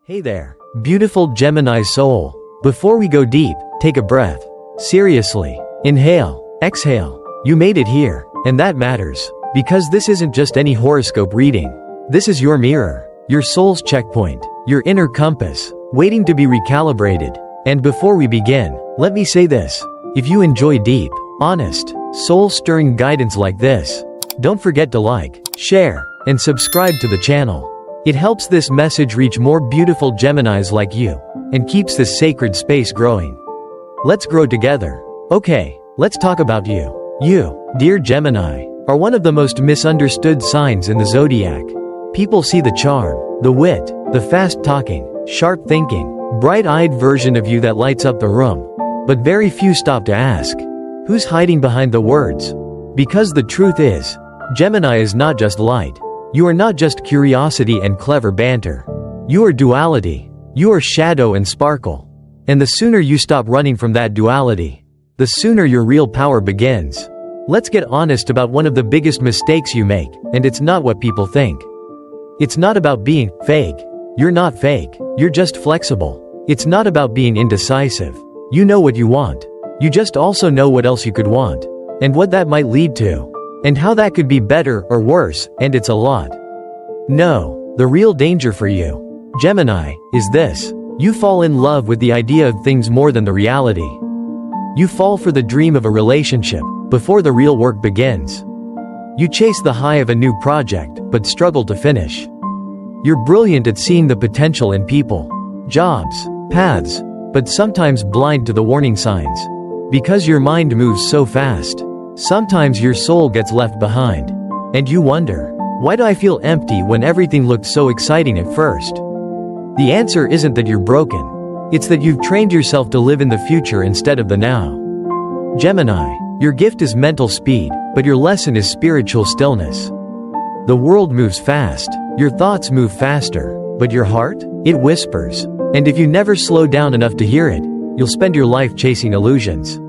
Hey there, beautiful Gemini soul. Before we go deep, take a breath. Seriously. Inhale, exhale. You made it here, and that matters. Because this isn't just any horoscope reading. This is your mirror, your soul's checkpoint, your inner compass, waiting to be recalibrated. And before we begin, let me say this. If you enjoy deep, honest, soul-stirring guidance like this, don't forget to like, share, and subscribe to the channel. It helps this message reach more beautiful Geminis like you, and keeps this sacred space growing. Let's grow together. Okay, let's talk about you. You, dear Gemini, are one of the most misunderstood signs in the zodiac. People see the charm, the wit, the fast-talking, sharp-thinking, bright-eyed version of you that lights up the room. But very few stop to ask, who's hiding behind the words? Because the truth is, Gemini is not just light. You are not just curiosity and clever banter. You are duality. You are shadow and sparkle. And the sooner you stop running from that duality, the sooner your real power begins. Let's get honest about one of the biggest mistakes you make, and it's not what people think. It's not about being fake. You're not fake. You're just flexible. It's not about being indecisive. You know what you want. You just also know what else you could want, and what that might lead to, and how that could be better or worse, and it's a lot. No, the real danger for you, Gemini, is this. You fall in love with the idea of things more than the reality. You fall for the dream of a relationship before the real work begins. You chase the high of a new project, but struggle to finish. You're brilliant at seeing the potential in people, jobs, paths, but sometimes blind to the warning signs. Because your mind moves so fast, sometimes your soul gets left behind. And you wonder, why do I feel empty when everything looked so exciting at first? The answer isn't that you're broken. It's that you've trained yourself to live in the future instead of the now. Gemini, your gift is mental speed, but your lesson is spiritual stillness. The world moves fast, your thoughts move faster, but your heart, it whispers. And if you never slow down enough to hear it, you'll spend your life chasing illusions.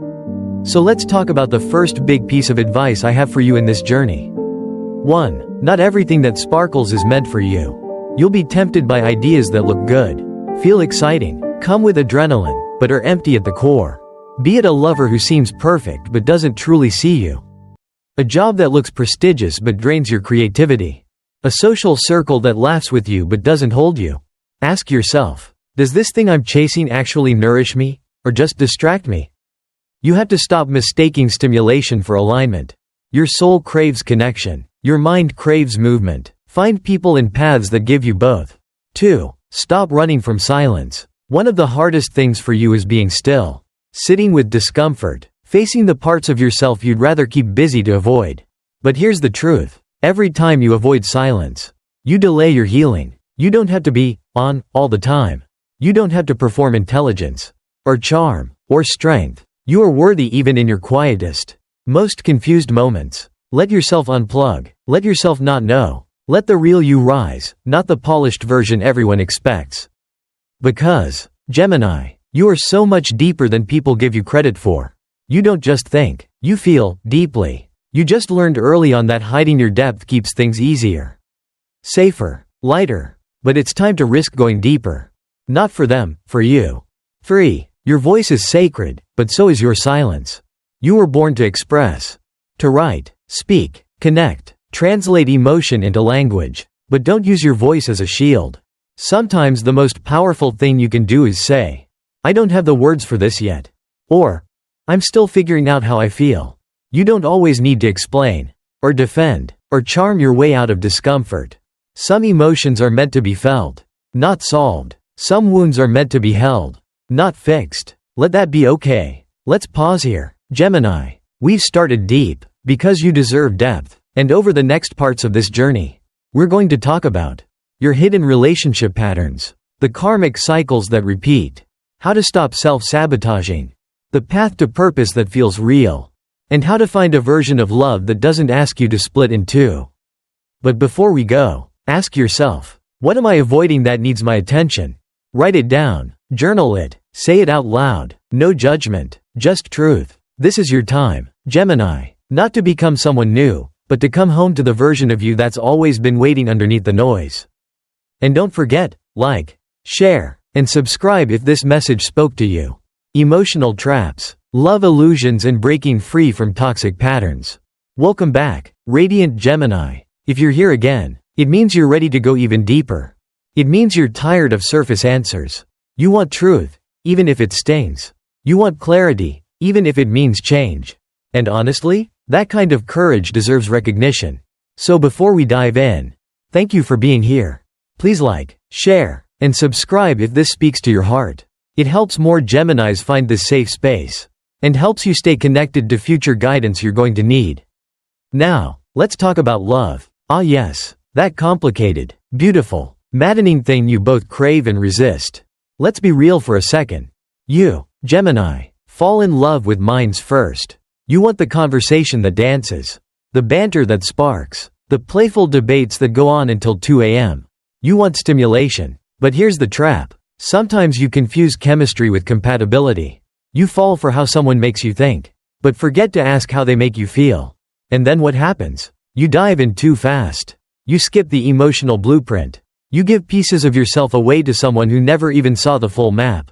So let's talk about the first big piece of advice I have for you in this journey. 1. Not everything that sparkles is meant for you. You'll be tempted by ideas that look good, feel exciting, come with adrenaline, but are empty at the core. Be it a lover who seems perfect but doesn't truly see you. A job that looks prestigious but drains your creativity. A social circle that laughs with you but doesn't hold you. Ask yourself, does this thing I'm chasing actually nourish me, or just distract me? You have to stop mistaking stimulation for alignment. Your soul craves connection. Your mind craves movement. Find people and paths that give you both. 2. Stop running from silence. One of the hardest things for you is being still. Sitting with discomfort. Facing the parts of yourself you'd rather keep busy to avoid. But here's the truth. Every time you avoid silence, you delay your healing. You don't have to be on all the time. You don't have to perform intelligence, or charm, or strength. You are worthy even in your quietest, most confused moments. Let yourself unplug. Let yourself not know. Let the real you rise, not the polished version everyone expects. Because, Gemini, you are so much deeper than people give you credit for. You don't just think, you feel deeply. You just learned early on that hiding your depth keeps things easier, safer, lighter. But it's time to risk going deeper. Not for them, for you. 3. Your voice is sacred, but so is your silence. You were born to express, to write, speak, connect, translate emotion into language. But don't use your voice as a shield. Sometimes the most powerful thing you can do is say, I don't have the words for this yet. Or, I'm still figuring out how I feel. You don't always need to explain, or defend, or charm your way out of discomfort. Some emotions are meant to be felt, not solved. Some wounds are meant to be held, not fixed. Let that be okay. Let's pause here. Gemini, we've started deep, because you deserve depth. And over the next parts of this journey, we're going to talk about your hidden relationship patterns, the karmic cycles that repeat, how to stop self-sabotaging, the path to purpose that feels real, and how to find a version of love that doesn't ask you to split in two. But before we go, ask yourself, what am I avoiding that needs my attention? Write it down, journal it, say it out loud. No judgment, just truth. This is your time, Gemini, not to become someone new, but to come home to the version of you that's always been waiting underneath the noise. And don't forget, like, share, and subscribe if this message spoke to you. Emotional traps, love illusions, and breaking free from toxic patterns. Welcome back, Radiant Gemini. If you're here again, it means you're ready to go even deeper. It means you're tired of surface answers. You want truth, even if it stings. You want clarity, even if it means change. And honestly, that kind of courage deserves recognition. So before we dive in, thank you for being here. Please like, share, and subscribe if this speaks to your heart. It helps more Geminis find this safe space, and helps you stay connected to future guidance you're going to need. Now, let's talk about love. Ah yes, that complicated, beautiful, maddening thing you both crave and resist. Let's be real for a second. You, Gemini, fall in love with minds first. You want the conversation that dances, the banter that sparks, the playful debates that go on until 2 a.m. You want stimulation. But here's the trap. Sometimes you confuse chemistry with compatibility. You fall for how someone makes you think, but forget to ask how they make you feel. And then what happens? You dive in too fast. You skip the emotional blueprint. You give pieces of yourself away to someone who never even saw the full map.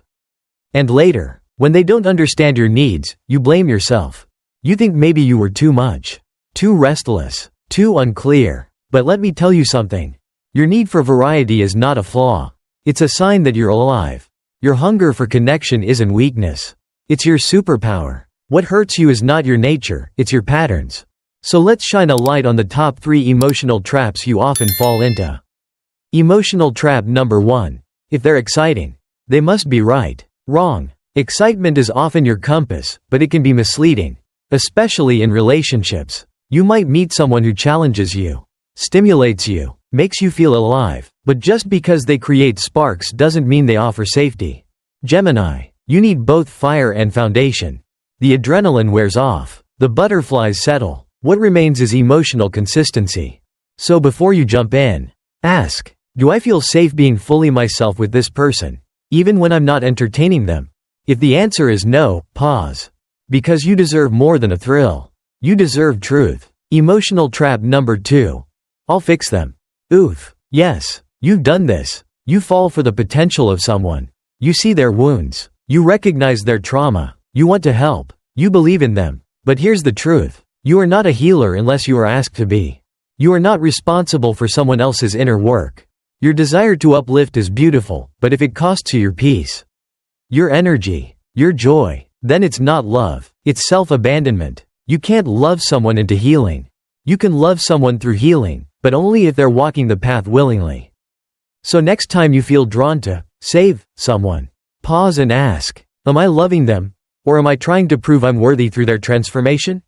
And later, when they don't understand your needs, you blame yourself. You think maybe you were too much, too restless, too unclear. But let me tell you something. Your need for variety is not a flaw. It's a sign that you're alive. Your hunger for connection isn't weakness. It's your superpower. What hurts you is not your nature, it's your patterns. So let's shine a light on the top 3 emotional traps you often fall into. Emotional trap number 1. If they're exciting, they must be right. Wrong. Excitement is often your compass, but it can be misleading. Especially in relationships. You might meet someone who challenges you, stimulates you, makes you feel alive, but just because they create sparks doesn't mean they offer safety. Gemini, you need both fire and foundation. The adrenaline wears off. The butterflies settle. What remains is emotional consistency. So before you jump in, ask, do I feel safe being fully myself with this person, even when I'm not entertaining them? If the answer is no, pause. Because you deserve more than a thrill. You deserve truth. Emotional trap number 2. I'll fix them. Oof. Yes, you've done this. You fall for the potential of someone. You see their wounds. You recognize their trauma. You want to help. You believe in them. But here's the truth. You are not a healer unless you are asked to be. You are not responsible for someone else's inner work. Your desire to uplift is beautiful, but if it costs you your peace, your energy, your joy, then it's not love, it's self-abandonment. You can't love someone into healing. You can love someone through healing, but only if they're walking the path willingly. So next time you feel drawn to save someone, pause and ask, am I loving them, or am I trying to prove I'm worthy through their transformation?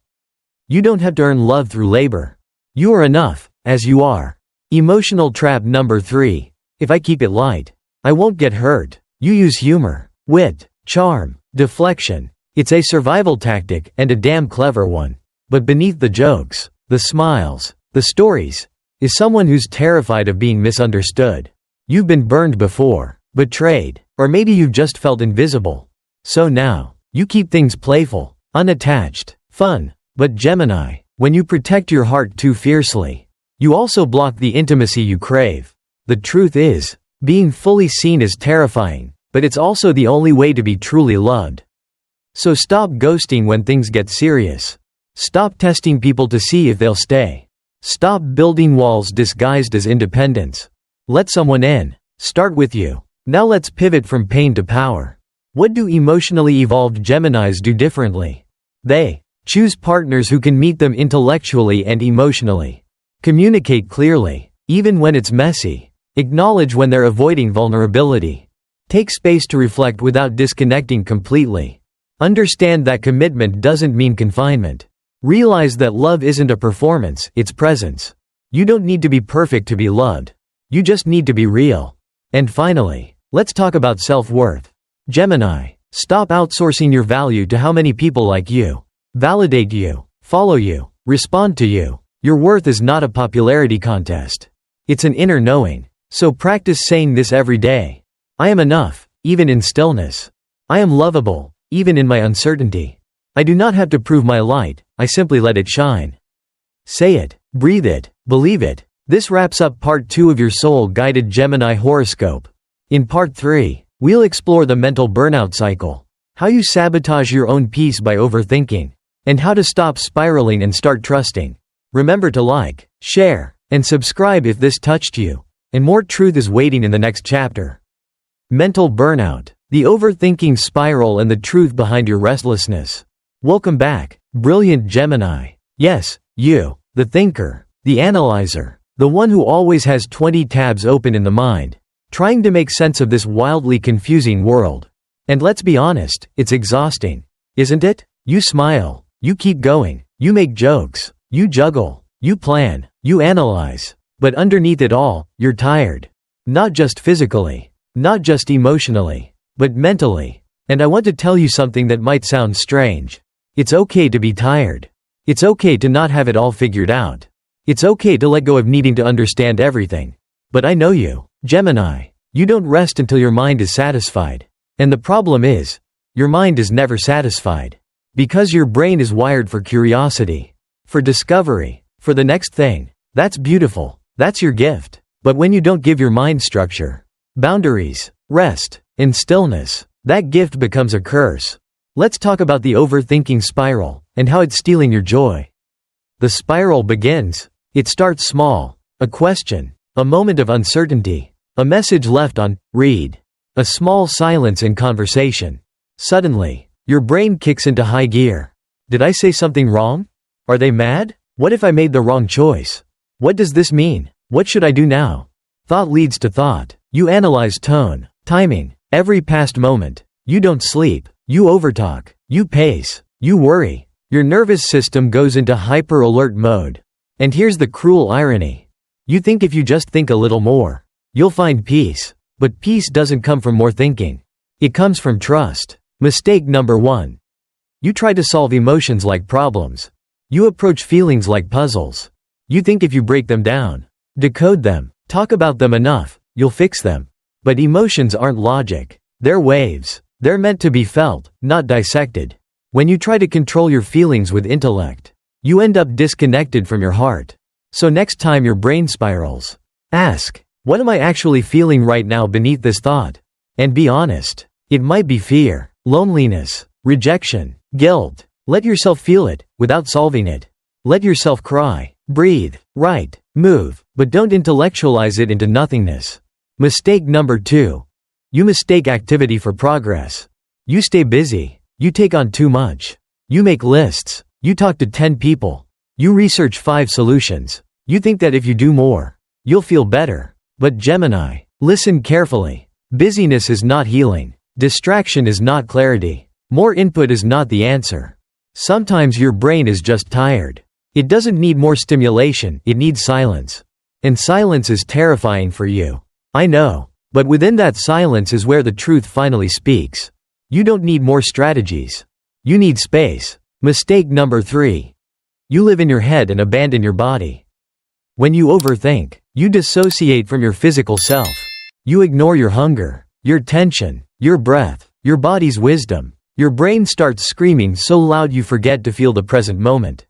You don't have to earn love through labor. You are enough, as you are. Emotional trap number 3. If I keep it light, I won't get hurt. You use humor, wit, charm, deflection. It's a survival tactic and a damn clever one. But beneath the jokes, the smiles, the stories, is someone who's terrified of being misunderstood. You've been burned before, betrayed, or maybe you've just felt invisible. So now, you keep things playful, unattached, fun. But Gemini, when you protect your heart too fiercely, you also block the intimacy you crave. The truth is, being fully seen is terrifying, but it's also the only way to be truly loved. So stop ghosting when things get serious. Stop testing people to see if they'll stay. Stop building walls disguised as independence. Let someone in. Start with you. Now let's pivot from pain to power. What do emotionally evolved Geminis do differently? They choose partners who can meet them intellectually and emotionally. Communicate clearly, even when it's messy. Acknowledge when they're avoiding vulnerability. Take space to reflect without disconnecting completely. Understand that commitment doesn't mean confinement. Realize that love isn't a performance, it's presence. You don't need to be perfect to be loved. You just need to be real. And finally, let's talk about self-worth. Gemini, stop outsourcing your value to how many people like you, validate you, follow you, respond to you. Your worth is not a popularity contest. It's an inner knowing. So practice saying this every day. I am enough, even in stillness. I am lovable, even in my uncertainty. I do not have to prove my light, I simply let it shine. Say it, breathe it, believe it. This wraps up part 2 of your soul-guided Gemini horoscope. In Part 3, we'll explore the mental burnout cycle, how you sabotage your own peace by overthinking, and how to stop spiraling and start trusting. Remember to like, share, and subscribe if this touched you, and more truth is waiting in the next chapter. Mental burnout, the overthinking spiral and the truth behind your restlessness. Welcome back, brilliant Gemini. Yes, you, the thinker, the analyzer, the one who always has 20 tabs open in the mind, trying to make sense of this wildly confusing world. And let's be honest, it's exhausting, isn't it? You smile, you keep going, you make jokes, you juggle, you plan, you analyze, but underneath it all, you're tired. Not just physically, not just emotionally, but mentally. And I want to tell you something that might sound strange. It's okay to be tired. It's okay to not have it all figured out. It's okay to let go of needing to understand everything. But I know you, Gemini. You don't rest until your mind is satisfied. And the problem is, your mind is never satisfied. Because your brain is wired for curiosity, for discovery, for the next thing. That's beautiful. That's your gift. But when you don't give your mind structure, boundaries, rest, and stillness, that gift becomes a curse. Let's talk about the overthinking spiral, and how it's stealing your joy. The spiral begins. It starts small. A question, a moment of uncertainty, a message left on read, a small silence in conversation. Suddenly, your brain kicks into high gear. Did I say something wrong? Are they mad? What if I made the wrong choice? What does this mean? What should I do now? Thought leads to thought. You analyze tone, timing, every past moment. You don't sleep. You overtalk. You pace. You worry. Your nervous system goes into hyper-alert mode. And here's the cruel irony. You think if you just think a little more, you'll find peace. But peace doesn't come from more thinking. It comes from trust. Mistake number 1. You try to solve emotions like problems. You approach feelings like puzzles. You think if you break them down, decode them, talk about them enough, you'll fix them. But emotions aren't logic. They're waves. They're meant to be felt, not dissected. When you try to control your feelings with intellect, you end up disconnected from your heart. So next time your brain spirals, ask, what am I actually feeling right now beneath this thought? And be honest. It might be fear, loneliness, rejection, guilt. Let yourself feel it, without solving it. Let yourself cry, breathe, write, move, but don't intellectualize it into nothingness. Mistake number 2. You mistake activity for progress. You stay busy. You take on too much. You make lists. You talk to 10 people. You research 5 solutions. You think that if you do more, you'll feel better. But Gemini, listen carefully. Busyness is not healing. Distraction is not clarity. More input is not the answer. Sometimes your brain is just tired. It doesn't need more stimulation, it needs silence. And silence is terrifying for you. I know. But within that silence is where the truth finally speaks. You don't need more strategies. You need space. Mistake number 3. You live in your head and abandon your body. When you overthink, you dissociate from your physical self. You ignore your hunger, your tension, your breath, your body's wisdom. Your brain starts screaming so loud you forget to feel the present moment.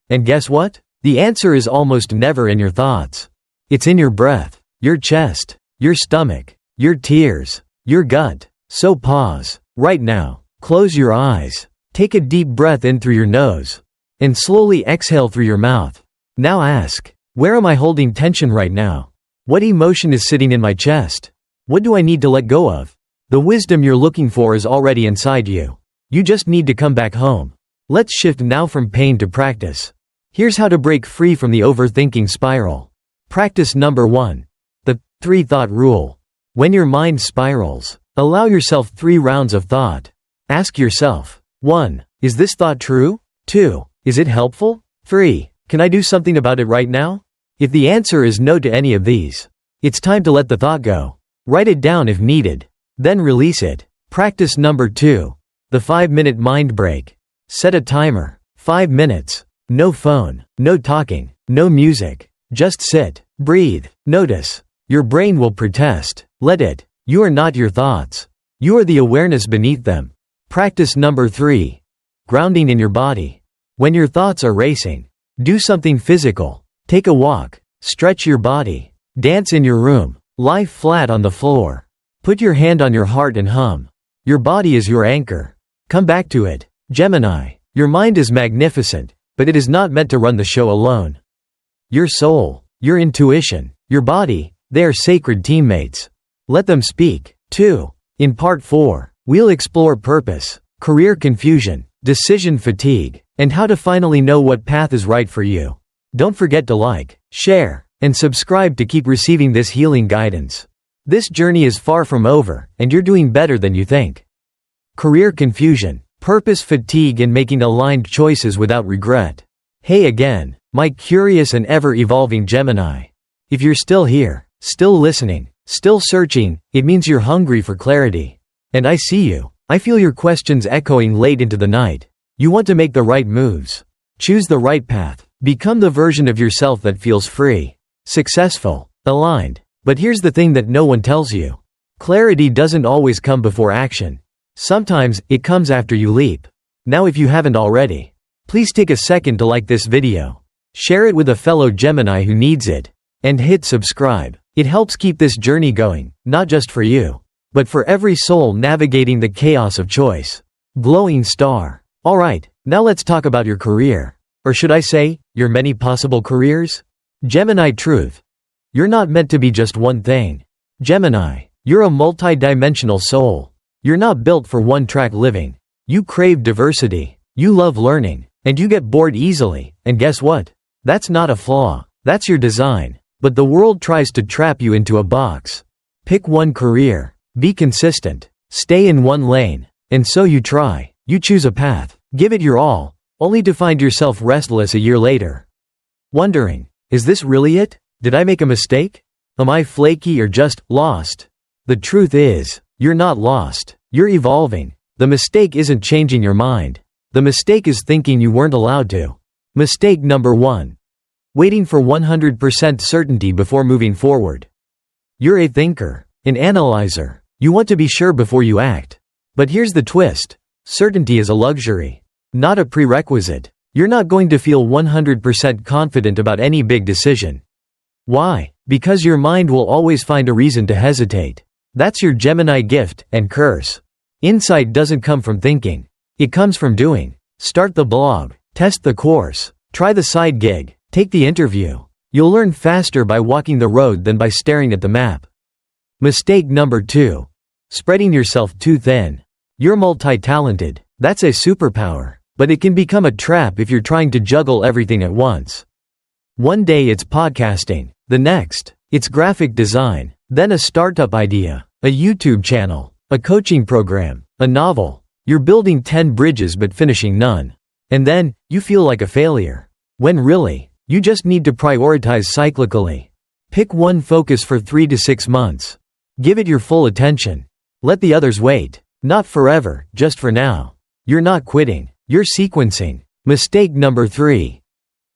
And guess what? The answer is almost never in your thoughts. It's in your breath, your chest, your stomach, your tears, your gut. So pause, right now, close your eyes, take a deep breath in through your nose, and slowly exhale through your mouth. Now ask, where am I holding tension right now? What emotion is sitting in my chest? What do I need to let go of? The wisdom you're looking for is already inside you. You just need to come back home. Let's shift now from pain to practice. Here's how to break free from the overthinking spiral. Practice number 1. The 3-thought rule. When your mind spirals, allow yourself 3 rounds of thought. Ask yourself, 1. Is this thought true? 2. Is it helpful? 3. Can I do something about it right now? If the answer is no to any of these, it's time to let the thought go. Write it down if needed. Then release it. Practice number 2. The 5-minute mind break. Set a timer. 5 minutes. No phone, no talking, no music. Just sit, breathe, notice. Your brain will protest. Let it. You are not your thoughts. You are the awareness beneath them. Practice number 3. Grounding in your body. When your thoughts are racing, do something physical. Take a walk. Stretch your body. Dance in your room. Lie flat on the floor. Put your hand on your heart and hum. Your body is your anchor. Come back to it. Gemini, your mind is magnificent, but it is not meant to run the show alone. Your soul, your intuition, your body, they are sacred teammates. Let them speak. 2. In Part 4, we'll explore purpose, career confusion, decision fatigue, and how to finally know what path is right for you. Don't forget to like, share, and subscribe to keep receiving this healing guidance. This journey is far from over, and you're doing better than you think. Career confusion, purpose fatigue, and making aligned choices without regret. Hey again, my curious and ever-evolving Gemini. If you're still here, still listening, still searching, it means you're hungry for clarity. And I see you. I feel your questions echoing late into the night. You want to make the right moves. Choose the right path. Become the version of yourself that feels free, successful, aligned. But here's the thing that no one tells you. Clarity doesn't always come before action. Sometimes, it comes after you leap. Now if you haven't already, please take a second to like this video. Share it with a fellow Gemini who needs it. And hit subscribe. It helps keep this journey going, not just for you, but for every soul navigating the chaos of choice. Glowing star. Alright, now let's talk about your career. Or should I say, your many possible careers? Gemini truth. You're not meant to be just one thing. Gemini, you're a multi-dimensional soul. You're not built for one-track living. You crave diversity. You love learning. And you get bored easily. And guess what? That's not a flaw. That's your design. But the world tries to trap you into a box. Pick one career. Be consistent. Stay in one lane. And so you try. You choose a path. Give it your all. Only to find yourself restless a year later. Wondering, is this really it? Did I make a mistake? Am I flaky or just lost? The truth is, you're not lost. You're evolving. The mistake isn't changing your mind. The mistake is thinking you weren't allowed to. Mistake number 1. Waiting for 100% certainty before moving forward. You're a thinker, an analyzer. You want to be sure before you act. But here's the twist. Certainty is a luxury, not a prerequisite. You're not going to feel 100% confident about any big decision. Why? Because your mind will always find a reason to hesitate. That's your Gemini gift and curse. Insight doesn't come from thinking. It comes from doing. Start the blog. Test the course. Try the side gig. Take the interview. You'll learn faster by walking the road than by staring at the map. Mistake number 2. Spreading yourself too thin. You're multi-talented. That's a superpower. But it can become a trap if you're trying to juggle everything at once. One day it's podcasting. The next, it's graphic design. Then a startup idea. A YouTube channel. A coaching program. A novel. You're building 10 bridges but finishing none. And then, you feel like a failure. When really, you just need to prioritize cyclically. Pick one focus for 3 to 6 months. Give it your full attention. Let the others wait. Not forever, just for now. You're not quitting. You're sequencing. Mistake number 3.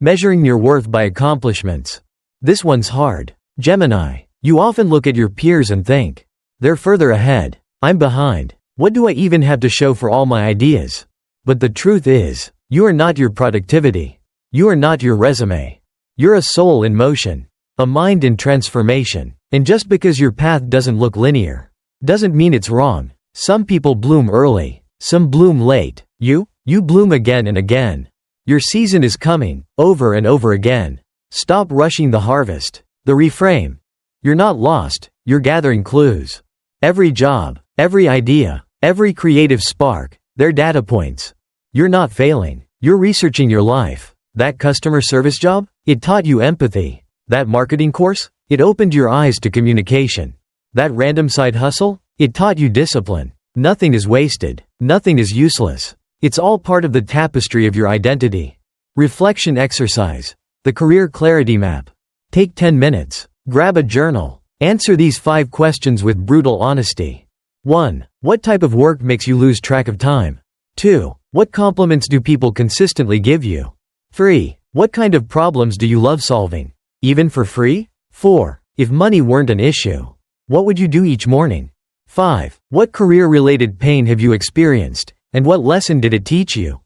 Measuring your worth by accomplishments. This one's hard. Gemini, you often look at your peers and think, they're further ahead. I'm behind. What do I even have to show for all my ideas? But the truth is, you are not your productivity. You are not your resume. You're a soul in motion. A mind in transformation. And just because your path doesn't look linear, doesn't mean it's wrong. Some people bloom early. Some bloom late. You bloom again and again. Your season is coming, over and over again. Stop rushing the harvest. The reframe. You're not lost, you're gathering clues. Every job, every idea, every creative spark, they're data points. You're not failing, you're researching your life. That customer service job? It taught you empathy. That marketing course? It opened your eyes to communication. That random side hustle? It taught you discipline. Nothing is wasted. Nothing is useless. It's all part of the tapestry of your identity. Reflection exercise. The career clarity map. Take 10 minutes. Grab a journal. Answer these 5 questions with brutal honesty. 1. What type of work makes you lose track of time? 2. What compliments do people consistently give you? 3. What kind of problems do you love solving? Even for free? 4. If money weren't an issue, what would you do each morning? 5. What career-related pain have you experienced, and what lesson did it teach you?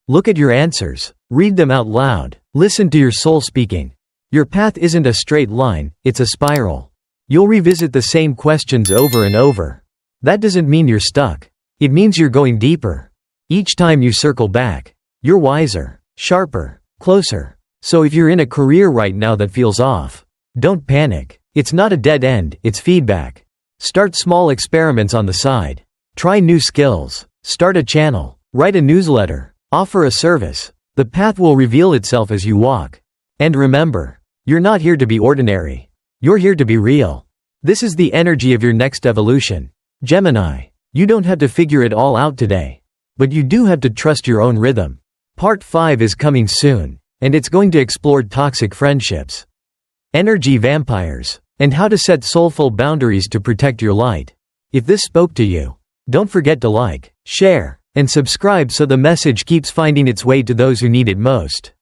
Look at your answers. Read them out loud. Listen to your soul speaking. Your path isn't a straight line, it's a spiral. You'll revisit the same questions over and over. That doesn't mean you're stuck. It means you're going deeper. Each time you circle back, you're wiser, sharper, closer. So if you're in a career right now that feels off, don't panic. It's not a dead end, it's feedback. Start small experiments on the side. Try new skills. Start a channel. Write a newsletter. Offer a service. The path will reveal itself as you walk. And remember, you're not here to be ordinary. You're here to be real. This is the energy of your next evolution. Gemini, you don't have to figure it all out today. But you do have to trust your own rhythm. Part 5 is coming soon, and it's going to explore toxic friendships, energy vampires, and how to set soulful boundaries to protect your light. If this spoke to you, don't forget to like, share, and subscribe so the message keeps finding its way to those who need it most.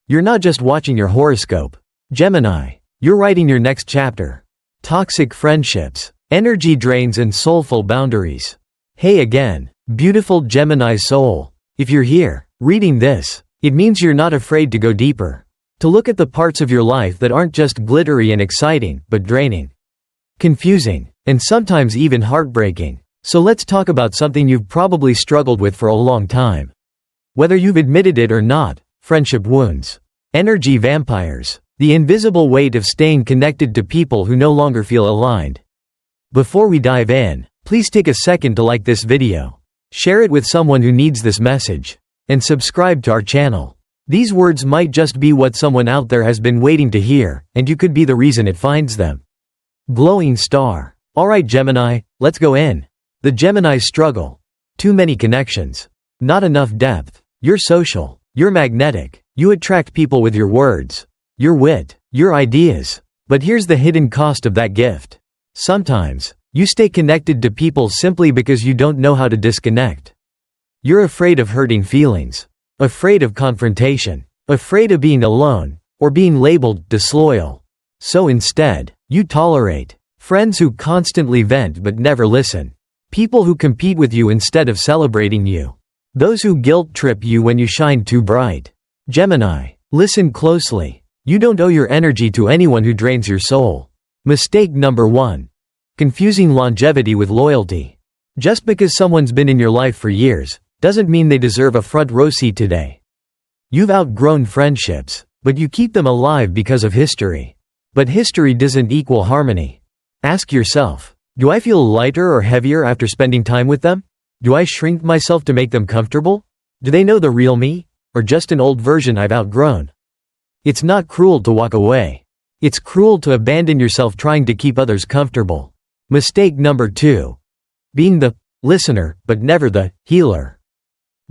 You're not just watching your horoscope. Gemini, you're writing your next chapter. Toxic friendships, energy drains and soulful boundaries. Hey again, beautiful Gemini soul. If you're here, reading this, it means you're not afraid to go deeper. To look at the parts of your life that aren't just glittery and exciting, but draining, confusing, and sometimes even heartbreaking. So let's talk about something you've probably struggled with for a long time. Whether you've admitted it or not, friendship wounds. Energy vampires. The invisible weight of staying connected to people who no longer feel aligned. Before we dive in, please take a second to like this video. Share it with someone who needs this message. And subscribe to our channel. These words might just be what someone out there has been waiting to hear, and you could be the reason it finds them. Glowing star. Alright Gemini, let's go in. The Gemini struggle. Too many connections. Not enough depth. You're social. You're magnetic. You attract people with your words, your wit, your ideas. But here's the hidden cost of that gift. Sometimes, you stay connected to people simply because you don't know how to disconnect. You're afraid of hurting feelings. Afraid of confrontation. Afraid of being alone, or being labeled disloyal. So instead, you tolerate friends who constantly vent but never listen. People who compete with you instead of celebrating you. Those who guilt trip you when you shine too bright. Gemini, listen closely. You don't owe your energy to anyone who drains your soul. Mistake number 1. Confusing longevity with loyalty. Just because someone's been in your life for years, doesn't mean they deserve a front row seat today. You've outgrown friendships, but you keep them alive because of history. But history doesn't equal harmony. Ask yourself, do I feel lighter or heavier after spending time with them? Do I shrink myself to make them comfortable? Do they know the real me, or just an old version I've outgrown? It's not cruel to walk away. It's cruel to abandon yourself trying to keep others comfortable. Mistake number 2. Being the listener, but never the healer.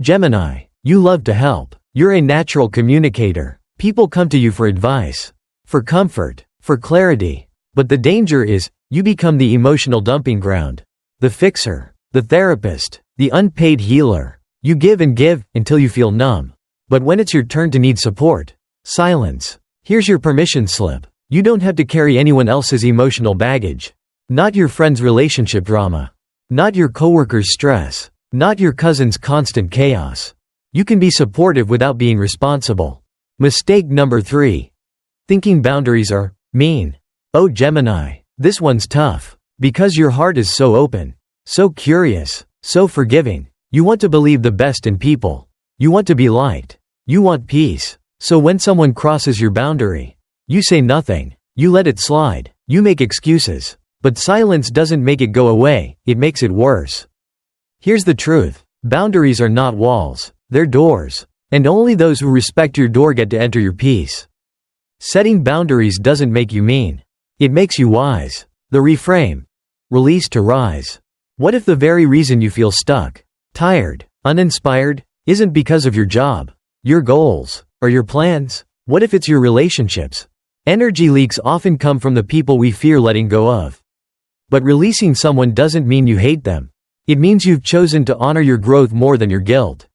Gemini, you love to help. You're a natural communicator. People come to you for advice, for comfort, for clarity. But the danger is, you become the emotional dumping ground. The fixer, the therapist, the unpaid healer. You give and give, until you feel numb. But when it's your turn to need support, silence. Here's your permission slip. You don't have to carry anyone else's emotional baggage. Not your friend's relationship drama. Not your coworker's stress. Not your cousin's constant chaos. You can be supportive without being responsible. Mistake number 3. Thinking boundaries are mean. Oh Gemini, this one's tough. Because your heart is so open, so curious, so forgiving. You want to believe the best in people. You want to be liked. You want peace. So when someone crosses your boundary, you say nothing. You let it slide. You make excuses. But silence doesn't make it go away, it makes it worse. Here's the truth. Boundaries are not walls, they're doors. And only those who respect your door get to enter your peace. Setting boundaries doesn't make you mean. It makes you wise. The reframe. Release to rise. What if the very reason you feel stuck, tired, uninspired, isn't because of your job, your goals, or your plans? What if it's your relationships? Energy leaks often come from the people we fear letting go of. But releasing someone doesn't mean you hate them. It means you've chosen to honor your growth more than your guilt.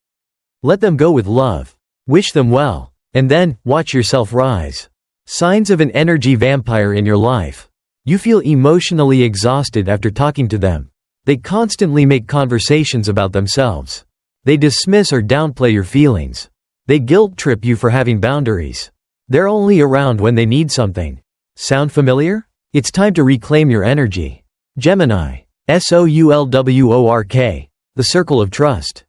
Let them go with love. Wish them well. And then, watch yourself rise. Signs of an energy vampire in your life. You feel emotionally exhausted after talking to them. They constantly make conversations about themselves. They dismiss or downplay your feelings. They guilt trip you for having boundaries. They're only around when they need something. Sound familiar? It's time to reclaim your energy. Gemini. SOULWORK. The circle of trust.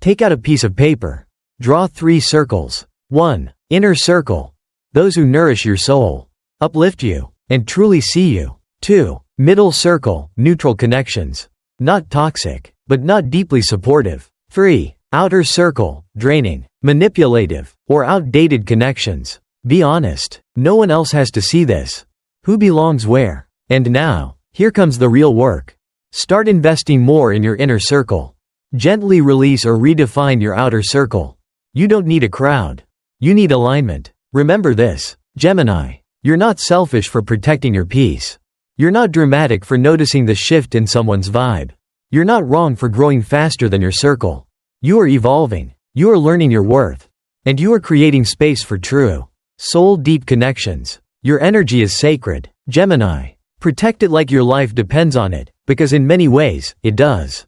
Take out a piece of paper. Draw 3 circles. 1. Inner circle. Those who nourish your soul, uplift you, and truly see you. 2. Middle circle. Neutral connections. Not toxic, but not deeply supportive. 3. Outer circle. Draining, manipulative, or outdated connections. Be honest. No one else has to see this. Who belongs where? And now, here comes the real work. Start investing more in your inner circle. Gently release or redefine your outer circle. You don't need a crowd. You need alignment. Remember this, Gemini. You're not selfish for protecting your peace. You're not dramatic for noticing the shift in someone's vibe. You're not wrong for growing faster than your circle. You are evolving. You are learning your worth. And you are creating space for true, soul-deep connections. Your energy is sacred, Gemini. Protect it like your life depends on it, because in many ways, it does.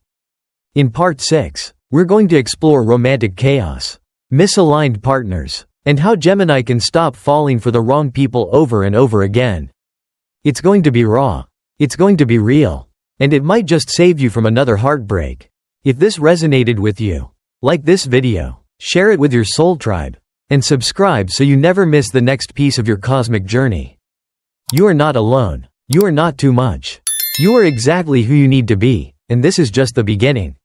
In part 6, we're going to explore romantic chaos, misaligned partners, and how Gemini can stop falling for the wrong people over and over again. It's going to be raw. It's going to be real. And it might just save you from another heartbreak. If this resonated with you, like this video, share it with your soul tribe, and subscribe so you never miss the next piece of your cosmic journey. You are not alone. You are not too much. You are exactly who you need to be, and this is just the beginning.